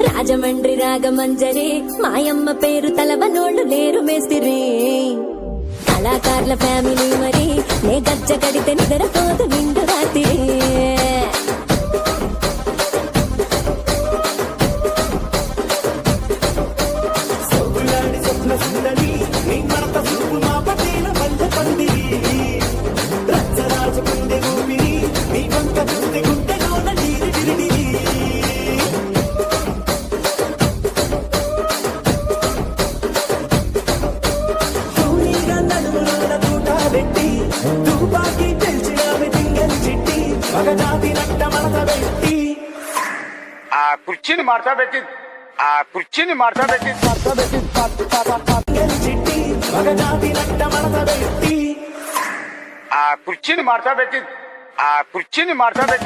రాజమండ్రి రాగమంజరి మాయమ్మ పేరు తలవనోళ్ళు లేరు మేస్తిరి కళాకారుల ఫ్యామిలీ మరి నే గజ్జ కడితే నిద్రపోదు నిండు రాత్రి ఆ కుర్చీని మార్చబెట్టి ఆ కుర్చీని మార్చబెట్టి